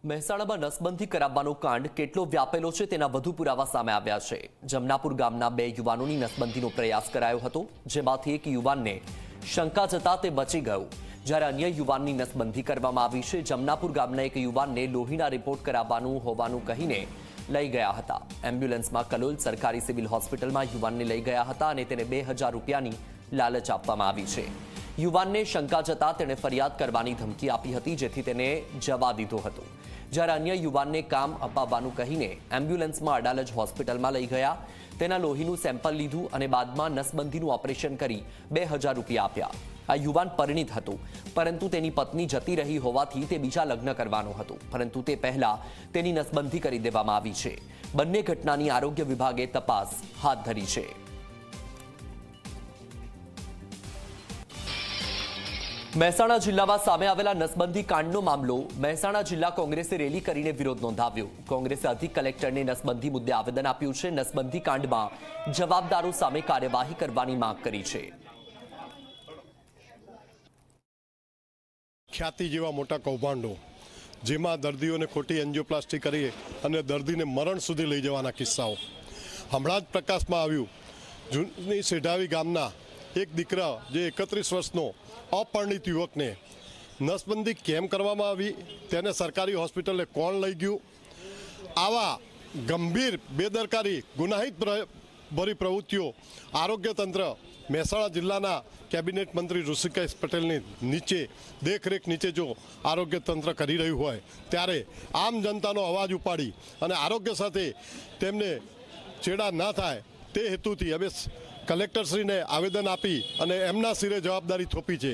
મહેસાણામાં નસબંધી કરાવવાનો કાંડ કેટલો વ્યાપેલો છે તેના વધુ પુરાવા સામે આવ્યા છે। જમનાપુર ગામના 2 યુવાનોની નસબંધીનો પ્રયાસ કરાયો હતો, જેમાંથી એક યુવાનને શંકા જતા તે બચી ગયો, જ્યારે અન્ય યુવાનની નસબંધી કરવામાં આવી છે। જમનાપુર ગામના એક યુવાનને લોહીના રિપોર્ટ કરાવવાનું હોવાનું કહીને લઈ ગયા હતા। એમ્બ્યુલન્સમાં કલોલ સરકારી સિવિલ હોસ્પિટલમાં યુવાનને લઈ ગયા હતા અને તેને 2000 રૂપિયાની લાલચ આપવામાં આવી છે। યુવાનને શંકા જતા તેણે ફરિયાદ કરવાની ધમકી આપી હતી, જેથી તેને જવા દીધો હતો, જ્યારે અન્ય યુવાનને કામ અપાવવાનું કહીને એમ્બ્યુલન્સમાં અડાલજ હોસ્પિટલમાં લઈ ગયા, તેના લોહીનું સેમ્પલ લીધું અને બાદમાં નસબંધીનું ઓપરેશન કરી 2000 રૂપિયા આપ્યા। આ યુવાન પરિણીત હતો, પરંતુ તેની પત્ની જતી રહી હોવાથી તે બીજા લગ્ન કરવાનો હતો, પરંતુ તે પહેલા તેની નસબંધી કરી દેવામાં આવી છે। બંને ઘટનાની આરોગ્ય વિભાગે તપાસ હાથ ધરી છે। મહેસાણા જિલ્લામાં સામે આવેલા નસબંધી કાંડનો મામલો મહેસાણા જિલ્લા કોંગ્રેસે રેલી કરીને વિરોધ નોંધાવ્યો। કોંગ્રેસે અધિક કલેક્ટરને નસબંધી મુદ્દે આવેદન આપ્યું છે। નસબંધી કાંડમાં જવાબદારો સામે કાર્યવાહી કરવાની માંગ કરી છે। ખ્યાતિ જેવા મોટા કૌભાંડો, જેમાં દર્દીઓને ખોટી એન્જિયોપ્લાસ્ટી કરી અને દર્દીને મરણ સુધી લઈ જવાના કિસ્સાઓ હમણાં જ પ્રકાશમાં આવ્યું। જૂની સેઢાવી ગામના એક દીકરા, જે 31 વર્ષનો અપરિણીત યુવકને નસબંધી કેમ કરવામાં આવી, તેને સરકારી હોસ્પિટલે કોણ લઈ ગયું? આવા ગંભીર બેદરકારી, ગુનાહિત ભરી પ્રવૃત્તિઓ આરોગ્ય તંત્ર મહેસાણા જિલ્લાના કેબિનેટ મંત્રી ઋષિકેશ પટેલની દેખરેખ નીચે જો આરોગ્ય તંત્ર કરી રહ્યું હોય, ત્યારે આમ જનતાનો અવાજ ઉપાડી અને આરોગ્ય સાથે તેમને છેડા ના થાય તે હેતુથી અમે કલેક્ટરશ્રીને આવેદન આપી અને એમના સિરે જવાબદારી થોપી છે।